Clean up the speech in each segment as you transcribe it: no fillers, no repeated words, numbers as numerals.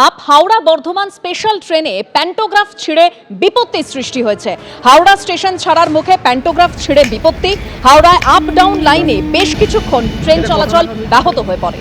Up Howrah Bardhaman special ট্রেনে pantograph ছিঁড়ে বিপত্তি সৃষ্টি হয়েছে। হাওড়া স্টেশন ছাড়ার মুখে প্যান্টোগ্রাফ ছিঁড়ে বিপত্তি। হাওড়ায় আপ ডাউন লাইনে বেশ কিছুক্ষণ ট্রেন চলাচল ব্যাহত হয়ে পড়ে।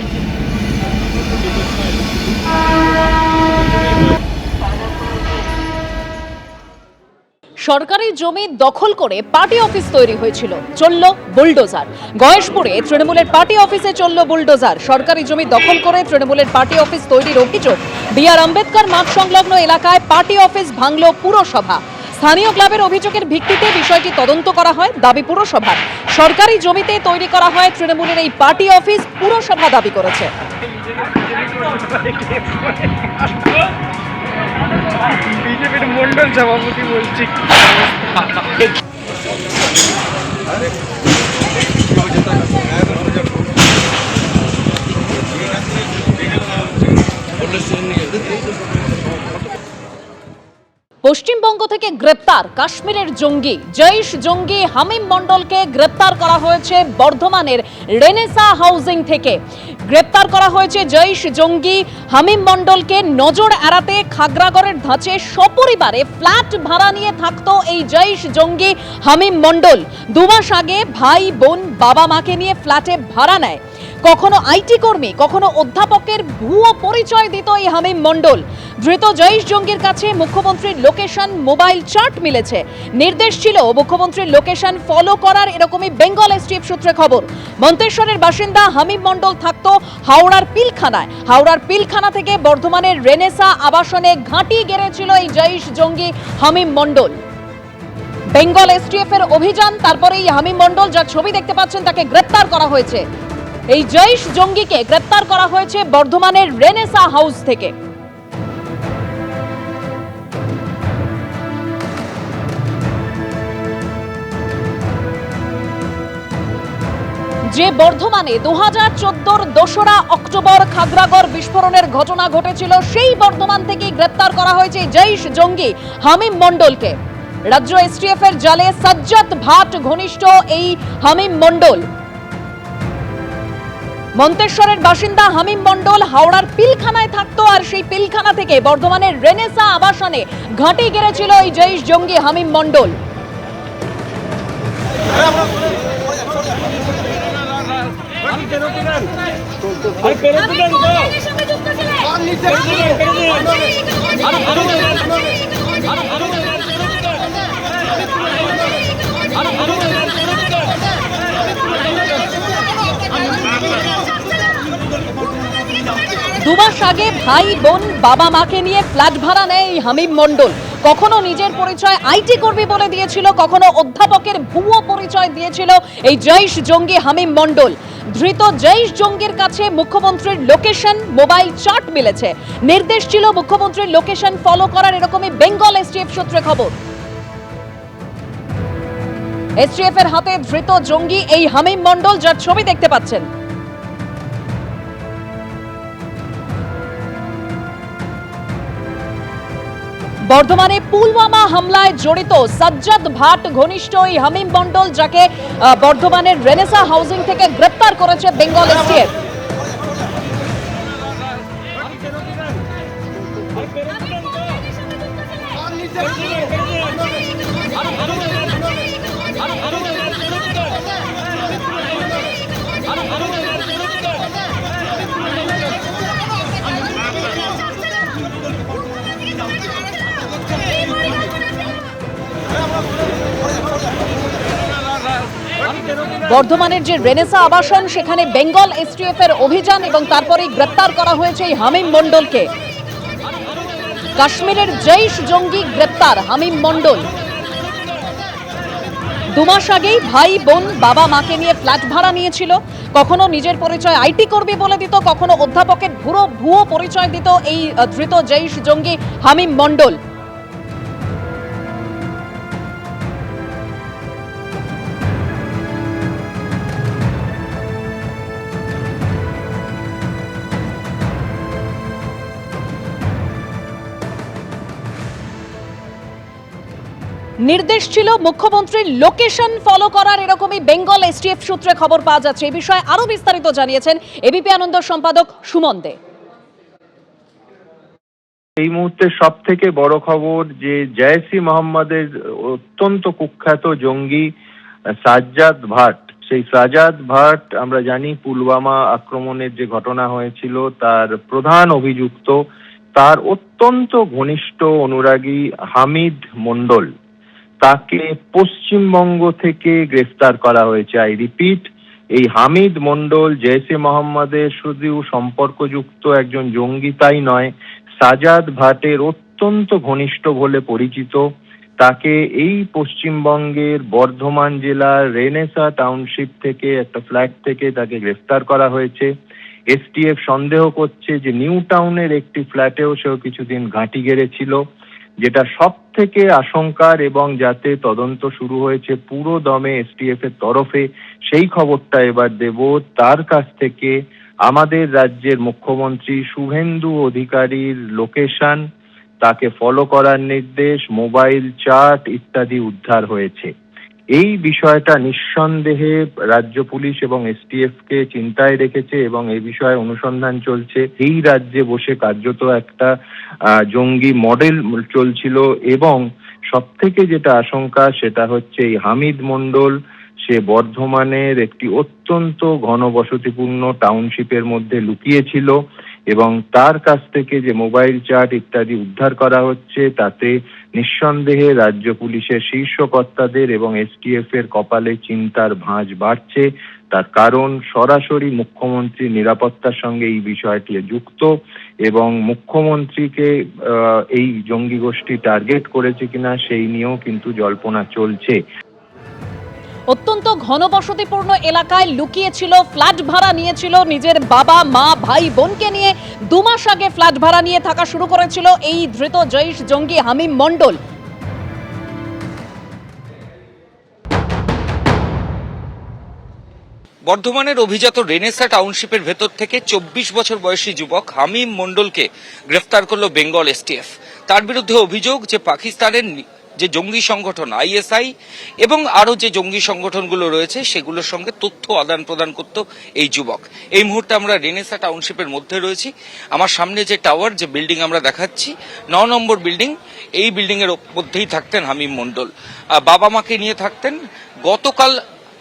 সরকারি জমি দখল করে পার্টি অফিস তৈরি হয়েছিল, চলল বুলডোজার। গয়েশপুরে তৃণমূলের পার্টি অফিসে চলল বুলডোজার। সরকারি জমি দখল করে তৃণমূলের পার্টি অফিস তৈরির অভিযোগ। বি.আর. আম্বেদকর মাঠ সংলগ্ন এলাকায় পার্টি অফিস ভাঙল পুরসভা। স্থানীয় ক্লাবের অভিযোগের ভিত্তিতে বিষয়টি তদন্ত করা হয় দাবি পুরসভার। সরকারি জমিতে তৈরি করা হয় তৃণমূলের এই পার্টি অফিস, পুরসভা দাবি করেছে। বিজেপির মন্ডল সভাপতি বলছি। পশ্চিমবঙ্গ থেকে গ্রেপ্তার কাশ্মীরের জঙ্গি জৈশ জঙ্গি হামিম মন্ডলকে গ্রেপ্তার করা হয়েছে বর্ধমানের রেনেসা হাউজিং থেকে। গ্রেপ্তার করা হয়েছে জৈশ জঙ্গি হামিম মন্ডলকে। নজর এড়াতে খাগড়াগড়ের ধাঁচে সপরিবারে ফ্ল্যাট ভাড়া নিয়ে থাকতো এই জৈশ জঙ্গি হামিম মন্ডল। 2 মাস আগে ভাই বোন বাবা মাকে নিয়ে ফ্ল্যাটে ভাড়া নেয়। কখনো আইটি কর্মী, কখনো অধ্যাপকের ভুয়ো পরিচয় দিত এই হামিম মন্ডল। ধৃত জৈশ জঙ্গির কাছে মুখ্যমন্ত্রীর লোকেশন, মোবাইল চার্ট মিলেছে। নির্দেশ ছিল মুখ্যমন্ত্রীর লোকেশন ফলো করার, এরকমই বেঙ্গল এসটিএফ সূত্রে খবর। মন্তেশ্বরের বাসিন্দা হামিম মন্ডল থাকতো হাওড়ার পিলখানায়। হাওড়ার পিলখানা থেকে বর্ধমানের রেনেসা আবাসনে ঘাঁটি গেড়েছিল এই জৈশ জঙ্গি হামিম মন্ডল। বেঙ্গল এসটিএফ এর অভিযান, তারপরে এই হামিম মন্ডল, যার ছবি দেখতে পাচ্ছেন, তাকে গ্রেপ্তার করা হয়েছে। এই জৈশ জঙ্গিকে গ্রেপ্তার করা হয়েছে বর্ধমানের রেনেসা হাউস থেকে। যে বর্ধমানে 2014 2রা অক্টোবর খাগড়াগড় বিস্ফোরণের ঘটনা ঘটেছিল, সেই বর্ধমান থেকেই গ্রেপ্তার করা হয়েছে জৈশ জঙ্গি হামিম মন্ডলকে। রাজ্য এসটিএফ এর জালে সাজ্জাদ ভাট ঘনিষ্ঠ এই হামিম মন্ডল। মন্তেশ্বরের বাসিন্দা হামিম মন্ডল হাওড়ার পিলখানায় থাকতো, আর সেই পিলখানা থেকে বর্ধমানের রেনেসা আবাসনে ঘাঁটি গেড়েছিল এই জৈশ জঙ্গি হামিম মন্ডল। দুমাস আগে ভাই বোন বাবা মাকে নিয়ে ফ্ল্যাট ভাড়া নেয় এই হামিম মন্ডল। কখনো নিজের পরিচয় আইটি কর্মী বলে দিয়েছিল, কখনো অধ্যাপকের ভুয়ো পরিচয় দিয়েছিল এই জৈশ জঙ্গি হামিম মন্ডল। ধৃত জৈশ জঙ্গির কাছে মুখ্যমন্ত্রীর লোকেশন, মোবাইল চার্ট মিলেছে। নির্দেশ ছিল মুখ্যমন্ত্রীর লোকেশন ফলো করার, এরকমই বেঙ্গল এসটিএফ সূত্রে খবর। এসটিএফ এর হাতে ধৃত জঙ্গি এই হামিম মন্ডল, যার ছবি দেখতে পাচ্ছেন। বর্ধমানে পুলওয়ামা হামলায় জড়িত সাজ্জাদ ভাট ঘনিষ্ঠ এই হামিম মন্ডল, যাকে বর্ধমানের রেনেসা হাউজিং থেকে গ্রেপ্তার করেছে বেঙ্গল এসটিএফ। বর্ধমানের যে রেনেসা আবাসন, সেখানে বেঙ্গল এসটিএফ এর অভিযান এবং তারপরেই গ্রেপ্তার করা হয়েছে এই হামিম মন্ডলকে। কাশ্মীরের জৈশ জঙ্গি গ্রেপ্তার হামিম মন্ডল। 2 মাস আগেই ভাই বোন বাবা মাকে নিয়ে ফ্ল্যাট ভাড়া নিয়েছিল। কখনো নিজের পরিচয় আইটি কর্মী বলে দিত, কখনো অধ্যাপকের ভুয়ো পরিচয় দিত এই ধৃত জৈশ জঙ্গি হামিম মন্ডল। নির্দেশ ছিল মুখ্যমন্ত্রীর লোকেশন ফলো করার, এরকমই বেঙ্গল এসটিএফ সূত্রে খবর পাওয়া যাচ্ছে। এই বিষয়ে আরো বিস্তারিত জানিয়েছেন এবিপি আনন্দ সম্পাদক সুমন দে। এই মুহূর্তে সব থেকে বড় খবর যে জয়সি মোহাম্মদের অত্যন্ত কুখ্যাত জঙ্গি সাজ্জাদ ভাট, সেই সাজ্জাদ ভাট আমরা জানি পুলওয়ামা আক্রমণের যে ঘটনা হয়েছিল তার প্রধান অভিযুক্ত, তার অত্যন্ত ঘনিষ্ঠ অনুরাগী হামিদ মণ্ডল, তাকে পশ্চিমবঙ্গ থেকে গ্রেফতার করা হয়েছে। আই রিপিট, এই হামিদ মণ্ডল জৈশে মোহাম্মদের শুধু সম্পর্কযুক্ত একজন জঙ্গি তাই নয়, সাজ্জাদ ভাটের অত্যন্ত ঘনিষ্ঠ বলে পরিচিত। তাকে এই পশ্চিমবঙ্গের বর্ধমান জেলার রেনেসা টাউনশিপ থেকে একটা ফ্ল্যাট থেকে তাকে গ্রেফতার করা হয়েছে। এসটিএফ সন্দেহ করছে যে নিউ টাউনের একটি ফ্ল্যাটেও সেও কিছুদিন ঘাঁটি গেড়েছিল, যেটা সব থেকে আশঙ্কার, এবং যাতে তদন্ত শুরু হয়েছে পুরো দমে এসটিএফ এর তরফে, সেই খবরটা এবার দেব। তার কাছ থেকে আমাদের রাজ্যের মুখ্যমন্ত্রী শুভেন্দু অধিকারীর লোকেশন, তাকে ফলো করার নির্দেশ, মোবাইল চার্ট ইত্যাদি উদ্ধার হয়েছে। এই বিষয়টা নিঃসন্দেহে রাজ্য পুলিশ এবং এসটিএফ কে চিন্তায় রেখেছে এবং এই বিষয়ে অনুসন্ধান চলছে। এই রাজ্যে বসে কার্যত একটা জঙ্গি মডেল চলছিল, এবং সব থেকে যেটা আশঙ্কা সেটা হচ্ছে এই হামিদ মণ্ডল, সে বর্ধমানের একটি অত্যন্ত ঘনবসতিপূর্ণ টাউনশিপের মধ্যে লুকিয়েছিল, এবং তার কাছ থেকে যে মোবাইল চার্ট ইত্যাদি উদ্ধার করা হচ্ছে তাতে নিঃসন্দেহে রাজ্য পুলিশের শীর্ষ কর্তাদের এবং এসটিএফ এর কপালে চিন্তার ভাঁজ বাড়ছে। তার কারণ সরাসরি মুখ্যমন্ত্রীর নিরাপত্তার সঙ্গে এই বিষয়টি যুক্ত, এবং মুখ্যমন্ত্রীকে এই জঙ্গি গোষ্ঠী টার্গেট করেছে কিনা সেই নিয়েও কিন্তু জল্পনা চলছে। অত্যন্ত ঘনবসতিপূর্ণ এলাকায় লুকিয়েছিল, ফ্ল্যাট ভাড়া নিয়েছিল, নিজের বাবা মা ভাই বোনকে নিয়ে 2 মাস আগে ফ্ল্যাট ভাড়া নিয়ে থাকা শুরু করেছিল এই ধৃত জৈশ জঙ্গি হামিম মণ্ডল। বর্ধমানের অভিজাত রেনেসা টাউনশিপের ভেতর থেকে 24 বছর বয়সী যুবক হামিম মণ্ডলকে গ্রেফতার করলো বেঙ্গল এসটিএফ। তার বিরুদ্ধে অভিযোগ যে পাকিস্তানের যে জঙ্গি সংগঠন আইএসআই এবং আরো যে জঙ্গি সংগঠনগুলো রয়েছে সেগুলোর সঙ্গে তথ্য আদান প্রদান করত এই যুবক। এই মুহূর্তে আমরা রেনেসা টাউনশিপের মধ্যে রয়েছি। আমার সামনে যে টাওয়ার, যে বিল্ডিং আমরা দেখাচ্ছি 9 নম্বর বিল্ডিং, এই বিল্ডিং এর মধ্যেই থাকতেন হামিম মণ্ডল। বাবা মাকে নিয়ে থাকতেন। গতকাল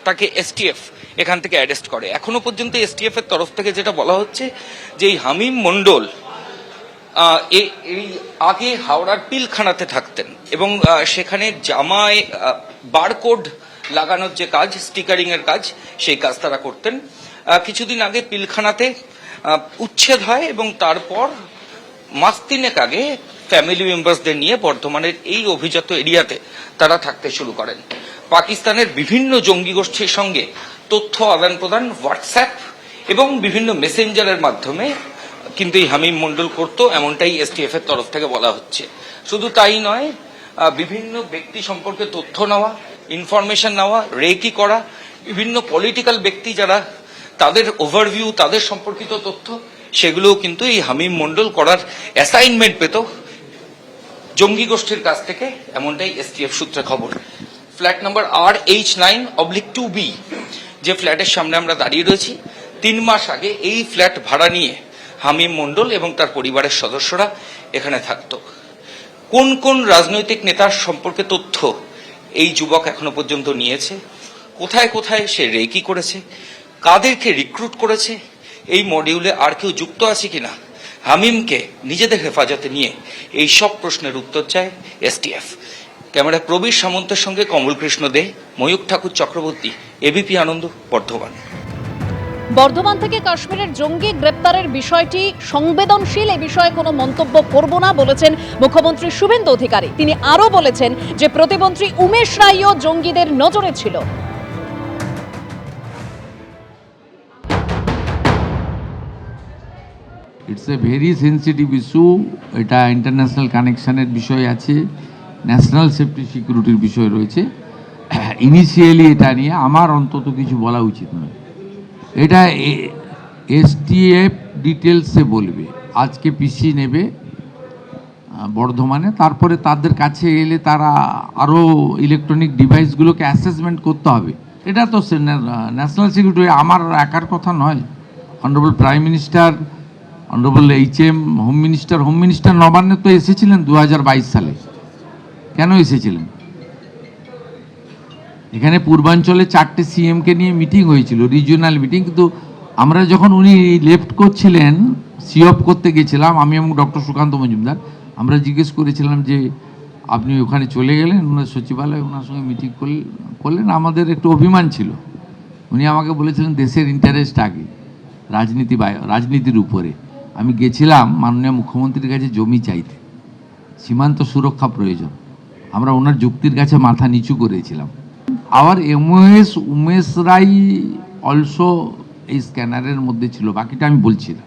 তাকে এসটিএফ এখান থেকে অ্যারেস্ট করে। এখনো পর্যন্ত এসটিএফ এর তরফ থেকে যেটা বলা হচ্ছে যে এই হামিম মণ্ডল এই আগে হাওড়ার পিলখানাতে থাকতেন এবং সেখানে জামায় বারকোড লাগানোর যে কাজ, স্টিকারিং এর কাজ, সেই কাজ তারা করতেন। কিছুদিন আগে পিলখানাতে উচ্ছেদ হয় এবং তারপর মাস 3 আগে ফ্যামিলি মেম্বারসদের নিয়ে বর্ধমানের এই অভিজাত এরিয়াতে তারা থাকতে শুরু করেন। পাকিস্তানের বিভিন্ন জঙ্গি গোষ্ঠীর সঙ্গে তথ্য আদান প্রদান হোয়াটসঅ্যাপ এবং বিভিন্ন মেসেঞ্জারের মাধ্যমে কিন্তু এই হামিম মণ্ডল করত, এমনটাই এসটিএফ এর তরফ থেকে বলা হচ্ছে। শুধু তাই নয়, বিভিন্ন ব্যক্তি সম্পর্কে তথ্য নেওয়া, ইনফরমেশন নেওয়া, রেকি করা, বিভিন্ন পলিটিক্যাল ব্যক্তি যারা, তাদের ওভারভিউ, তাদের সম্পর্কিত তথ্য, সেগুলোও কিন্তু এই হামিম মণ্ডল করার অ্যাসাইনমেন্ট পেত জঙ্গি গোষ্ঠীর কাছ থেকে, এমনটাই এসটিএফ সূত্রে খবর। ফ্ল্যাট নাম্বার R H9/2B, যে ফ্ল্যাটের সামনে আমরা দাঁড়িয়ে রয়েছি, 3 মাস আগে এই ফ্ল্যাট ভাড়া নিয়ে হামিম মণ্ডল এবং তার পরিবারের সদস্যরা এখানে থাকত। কোন কোন রাজনৈতিক নেতার সম্পর্কে তথ্য এই যুবক এখনো পর্যন্ত নিয়েছে, কোথায় কোথায় সে রেকি করেছে, কাদেরকে রিক্রুট করেছে, এই মডিউলে আর কেউ যুক্ত আছে কিনা, হামিমকে নিজেদের হেফাজতে নিয়ে এই সব প্রশ্নের উত্তর চায় এসটিএফ। ক্যামেরা প্রবীর সামন্তের সঙ্গে কমল কৃষ্ণ দে, ময়ূক ঠাকুর চক্রবর্তী, এবিপি আনন্দ, বর্ধমান। বর্ধমান থেকে কাশ্মীরের জঙ্গি গ্রেপ্তারের বিষয়টি সংবেদনশীল, এ বিষয়ে কোনো মন্তব্য করব না বলেছেন মুখ্যমন্ত্রী শুভেন্দু অধিকারী। তিনি আরও বলেছেন যে প্রতিমন্ত্রী উমেশ রায়ও জঙ্গিদের নজরে ছিল। It's a very sensitive issue. এটা ইন্টারন্যাশনাল কানেকশনের বিষয় আছে, ন্যাশনাল সেফটি সিকিউরিটির বিষয় রয়েছে। ইনিশিয়ালি এটা নিয়ে আমার অন্তত কিছু বলা উচিত নয়। এটা এসটিএফ ডিটেলসে বলবে। আজকে পিসি নেবে বর্ধমানে, তারপরে তাদের কাছে এলে তারা আরও ইলেকট্রনিক ডিভাইসগুলোকে অ্যাসেসমেন্ট করতে হবে। এটা তো ন্যাশনাল সিকিউরিটি আমার একার কথা নয়। Honourable prime minister honourable HM home minister নবান্নে তো এসেছিলেন 2022 সালে। কেন এসেছিলেন? এখানে পূর্বাঞ্চলে 4টে CM-কে নিয়ে মিটিং হয়েছিল, রিজিওনাল মিটিং, কিন্তু আমরা যখন উনি লেফট করছিলেন, সিওপ করতে গেছিলাম আমি এবং ডক্টর সুকান্ত মজুমদার, আমরা জিজ্ঞেস করেছিলাম যে আপনি ওখানে চলে গেলেন, ওনার সচিবালয়ে ওনার সঙ্গে মিটিং করলেন। আমাদের একটু অভিমান ছিল। উনি আমাকে বলেছিলেন দেশের ইন্টারেস্ট আগে, রাজনীতির উপরে। আমি গেছিলাম মাননীয় মুখ্যমন্ত্রীর কাছে জমি চাইতে, সীমান্ত সুরক্ষা প্রয়োজন। আমরা ওনার যুক্তির কাছে মাথা নিচু করেছিলাম। আবার উমেশ রাই অলসো এই স্ক্যানারের মধ্যে ছিল, বাকিটা আমি বলছি না।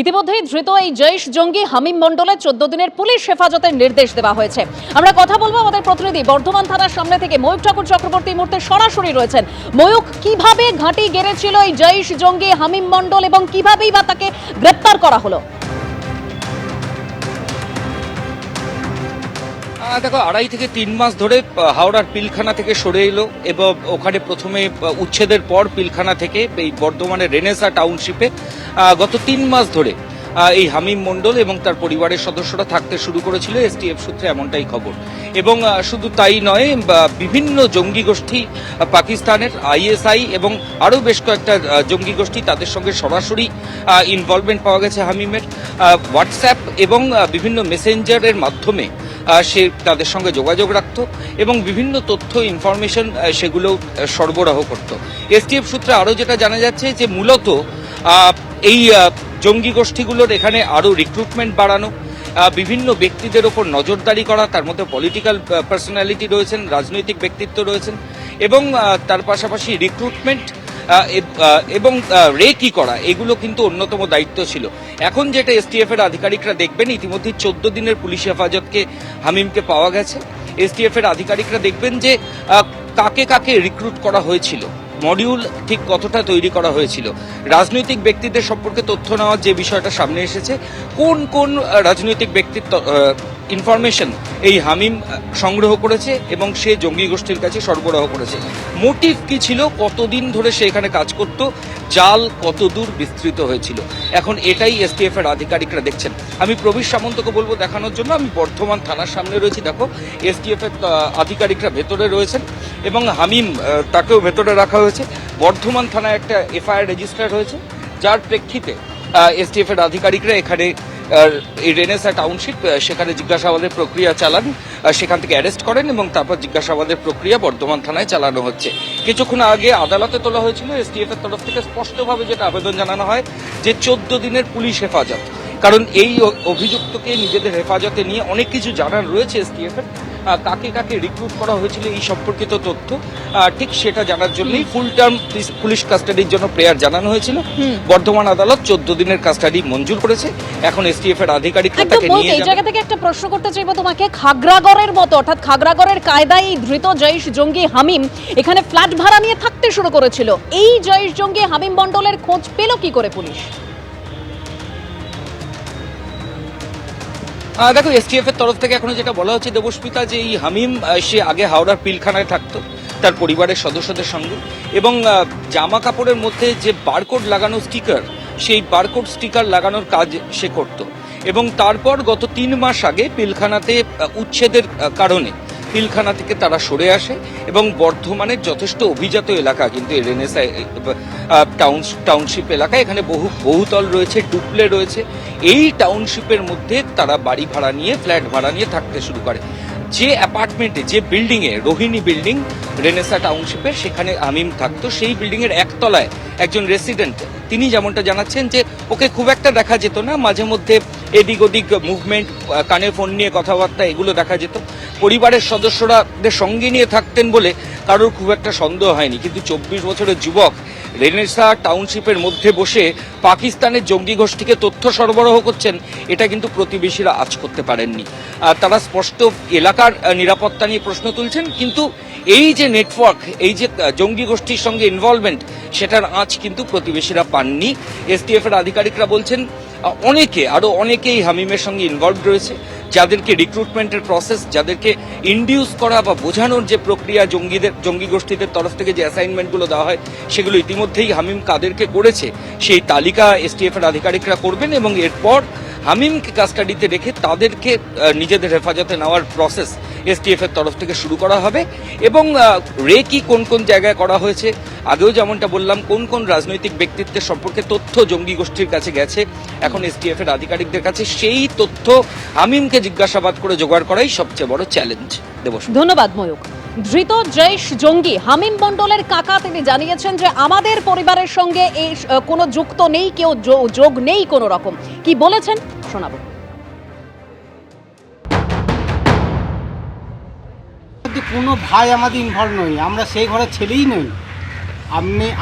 ইতিমধ্যেই ধৃত এই জৈশ জঙ্গি হামিম মণ্ডলের 14 দিনের পুলিশ হেফাজতের নির্দেশ দেওয়া হয়েছে। আমরা কথা বলবো আমাদের প্রতিনিধি বর্ধমান থানার সামনে থেকে ময়ূক ঠাকুর চক্রবর্তী মুহূর্তে সরাসরি রয়েছেন। ময়ূক, কিভাবে ঘাঁটি গেড়েছিল এই জৈশ জঙ্গি হামিম মণ্ডল এবং কিভাবেই বা তাকে গ্রেপ্তার করা হলো? দেখো, 2.5 থেকে 3 মাস ধরে হাওড়ার পিলখানা থেকে সরে এলো এবং ওখানে প্রথমে উচ্ছেদের পর পিলখানা থেকে এই বর্ধমানের রেনেসা টাউনশিপে গত 3 মাস ধরে এই হামিম মণ্ডল এবং তার পরিবারের সদস্যরা থাকতে শুরু করেছিল। STF সূত্রে এমনটাই খবর। এবং শুধু তাই নয়, বিভিন্ন জঙ্গি গোষ্ঠী, পাকিস্তানের ISI এবং আরও বেশ কয়েকটা জঙ্গি গোষ্ঠী, তাদের সঙ্গে সরাসরি ইনভলভমেন্ট পাওয়া গেছে হামিমের। হোয়াটসঅ্যাপ এবং বিভিন্ন মেসেঞ্জারের মাধ্যমে সে তাদের সঙ্গে যোগাযোগ রাখত এবং বিভিন্ন তথ্য ইনফরমেশন সেগুলো সরবরাহ করত। STF সূত্রে আরও যেটা জানা যাচ্ছে যে মূলত এই জঙ্গি গোষ্ঠীগুলোর এখানে আরও রিক্রুটমেন্ট বাড়ানো, বিভিন্ন ব্যক্তিদের ওপর নজরদারি করা, তার মধ্যে পলিটিক্যাল পার্সোনালিটি রয়েছেন, রাজনৈতিক ব্যক্তিত্ব রয়েছেন, এবং তার পাশাপাশি রিক্রুটমেন্ট এবং রেকি করা, এগুলো কিন্তু অন্যতম দায়িত্ব ছিল। এখন যেটা STF এর আধিকারিকরা দেখবেন, ইতিমধ্যে 14 দিনের পুলিশ হেফাজতকে হামিমকে পাওয়া গেছে। STF এর আধিকারিকরা দেখবেন যে কাকে কাকে রিক্রুট করা হয়েছিল, মডিউল ঠিক কতটা তৈরি করা হয়েছিল, রাজনৈতিক ব্যক্তিদের সম্পর্কে তথ্য নেওয়ার যে বিষয়টা সামনে এসেছে, কোন কোন রাজনৈতিক ব্যক্তির ইনফরমেশন এই হামিম সংগ্রহ করেছে এবং সে জঙ্গি গোষ্ঠীর কাছে সরবরাহ করেছে, মোটিভ কি ছিল, কতদিন ধরে সে এখানে কাজ করত, জাল কতদূর বিস্তৃত হয়েছিল, এখন এটাই STF এর আধিকারিকরা দেখছেন। আমি প্রবীর সামন্তকে বলবো দেখানোর জন্য। আমি বর্ধমান থানার সামনে রয়েছি। দেখো, STF এর আধিকারিকরা ভেতরে রয়েছেন এবং হামিম তাকেও ভেতরে রাখা হয়েছে। বর্ধমান থানায় একটা FIR রেজিস্টার হয়েছে, যার প্রেক্ষিতে STF এর আধিকারিকরা এখানে এই রেনেসা টাউনশিপ সেখানে জিজ্ঞাসাবাদের প্রক্রিয়া চালান, সেখান থেকে অ্যারেস্ট করেন এবং তারপর জিজ্ঞাসাবাদের প্রক্রিয়া বর্ধমান থানায় চালানো হচ্ছে। কিছুক্ষণ আগে আদালতে তোলা হয়েছিল। STF এর তরফ থেকে স্পষ্টভাবে যেটা আবেদন জানানো হয় যে 14 দিনের পুলিশ হেফাজত, কারণ এই অভিযুক্তকে নিজেদের হেফাজতে নিয়ে অনেক কিছু জানার রয়েছে STF এর। কাকে কাকে রিক্রুট করা হয়েছিল এই সম্পর্কিত তথ্য ঠিক সেটা জানার জন্যই ফুল টার্ম পুলিশ কাস্টাডির জন্য প্রেয়ার জানানো হয়েছিল। বর্ধমান আদালত 14 দিনের কাস্টাডি মঞ্জুর করেছে। এখন STF এর আধিকারিকরা তাকে নিয়ে এই জায়গা থেকে একটা প্রশ্ন করতে চাইবো তোমাকে। খাগড়াগড়ের মতো, অর্থাৎ খাগড়াগড়ের কায়দায় ধৃত জৈশ জঙ্গি হামিম এখানে ফ্ল্যাট ভাড়া নিয়ে থাকতে শুরু করেছিল। এই জৈশ জঙ্গি হামিম মণ্ডলের খোঁজ পেল কি করে পুলিশ? দেখো, STF এর তরফ থেকে এখনো যেটা বলা হচ্ছে দেবস্মিতা, যে এই হামিম সে আগে হাওড়ার পিলখানায় থাকতো তার পরিবারের সদস্যদের সঙ্গে, এবং জামা কাপড়ের মধ্যে যে বারকোড লাগানো স্টিকার, সেই বারকোড স্টিকার লাগানোর কাজ সে করত। এবং তারপর গত 3 মাস আগে পিলখানাতে উচ্ছেদের কারণে পিলখানা থেকে তারা সরে আসে এবং বর্ধমানের যথেষ্ট অভিজাত এলাকা কিন্তু এই রেনেসা টাউনশিপ এলাকা, এখানে বহুতল রয়েছে, ডুপ্লে রয়েছে। এই টাউনশিপের মধ্যে তারা বাড়ি ভাড়া নিয়ে, ফ্ল্যাট ভাড়া নিয়ে থাকতে শুরু করে। যে অ্যাপার্টমেন্টে, যে বিল্ডিংয়ে, রোহিণী বিল্ডিং রেনেসা টাউনশিপে, সেখানে হামিম থাকতো। সেই বিল্ডিংয়ের একতলায় একজন রেসিডেন্ট, তিনি যেমনটা জানাচ্ছেন যে ওকে খুব একটা দেখা যেত না, মাঝে মধ্যে এদিক ওদিক মুভমেন্ট, কানে ফোন নিয়ে কথাবার্তা, এগুলো দেখা যেত। পরিবারের সদস্যরাদের সঙ্গে নিয়ে থাকতেন বলে কারোর খুব একটা সন্দেহ হয়নি। কিন্তু 24 বছরের যুবক রেনেসা টাউনশিপের মধ্যে বসে পাকিস্তানের জঙ্গি গোষ্ঠীকে তথ্য সরবরাহ করছেন, এটা কিন্তু প্রতিবেশীরা আঁচ করতে পারেননি। তারা স্পষ্ট এলাকার নিরাপত্তা নিয়ে প্রশ্ন তুলছেন, কিন্তু এই যে নেটওয়ার্ক, এই যে জঙ্গি গোষ্ঠীর সঙ্গে ইনভলভমেন্ট, সেটার আঁচ কিন্তু প্রতিবেশীরা পাননি। STF এর আধিকারিকরা বলছেন আরো অনেকেই হামিমের সঙ্গে ইনভলভ রয়েছে, যাদেরকে রিক্রুটমেন্টের প্রসেস, যাদেরকে ইনডিউস করা বা বোঝানোর যে প্রক্রিয়া, জঙ্গি গোষ্ঠীদের তরফ থেকে যে অ্যাসাইনমেন্টগুলো দেওয়া হয় সেগুলো ইতিমধ্যেই হামিম কাদেরকে করেছে সেই তালিকা এসটিএফ এর আধিকারিকরা করবেন এবং এরপর হামিমকে কাস্টাডিতে রেখে তাদেরকে নিজেদের হেফাজতে নেওয়ার প্রসেস এসটিএফ এর তরফ থেকে শুরু করা হবে। এবং রেকি কোন কোন জায়গায় করা হয়েছে, আগেও যেমনটা বললাম, কোন কোন রাজনৈতিক ব্যক্তিত্বের সম্পর্কে তথ্য জঙ্গি গোষ্ঠীর কাছে গেছে এখন এসটিএফ এর আধিকারিকদের কাছে, সেই তথ্য হামিমকে জিজ্ঞাসাবাদ করে জোগাড় করাই সবচেয়ে বড় চ্যালেঞ্জ। দেবশ্রী, ধন্যবাদ ময়ূক। ধৃত জৈশ জঙ্গি হামিম মণ্ডলের কাকা তিনি জানিয়েছেন যে আমাদের পরিবারের সঙ্গে এই কোনো যুক্ত নেই, কেউ যোগ নেই কোনো রকম। কি বলেছেন শোনাবো। কোনো ভাই আমাদের ইনভলভ নই, আমরা সেই ঘরের ছেলেই নই।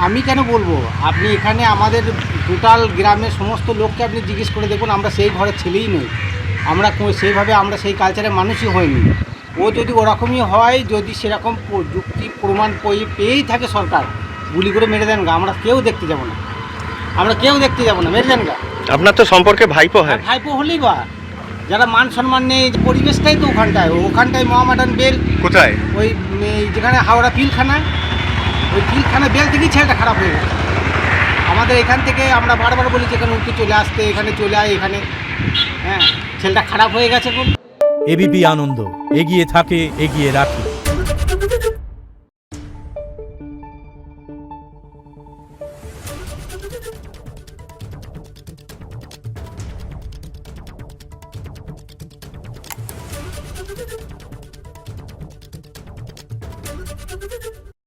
আমি কেন বলবো, আপনি এখানে আমাদের টোটাল গ্রামের সমস্ত লোককে আপনি জিজ্ঞেস করে দেখুন, আমরা সেই ঘরের ছেলেই নই। আমরা সেইভাবে আমরা সেই কালচারের মানুষই হয়নি। ও যদি ওরকমই হয়, যদি সেরকম যুক্তি প্রমাণ পেয়েই থাকে সরকার, গুলি করে মেরে দেন গা, আমরা কেউ দেখতে যাব না, মেরে দেন গা। আপনার তো সম্পর্কে ভাইপো হয়। ভাইপো হলেই বা যারা মান সম্মান নেই, পরিবেশটাই তো ওখানটায় মহামাডান বেল কোথায়? ওই যেখানে হাওড়া পিলখানা, ওই পিলখানা বেল থেকেই ছেলেটা খারাপ হয়ে গেছে। আমাদের এখান থেকে আমরা বারবার বলি যে এখানে উঠতে চলে আসতে, এখানে চলে আয় এখানে, হ্যাঁ ছেলেটা খারাপ হয়ে গেছে। এবিপি আনন্দ, এগিয়ে থাকে, এগিয়ে রাখে।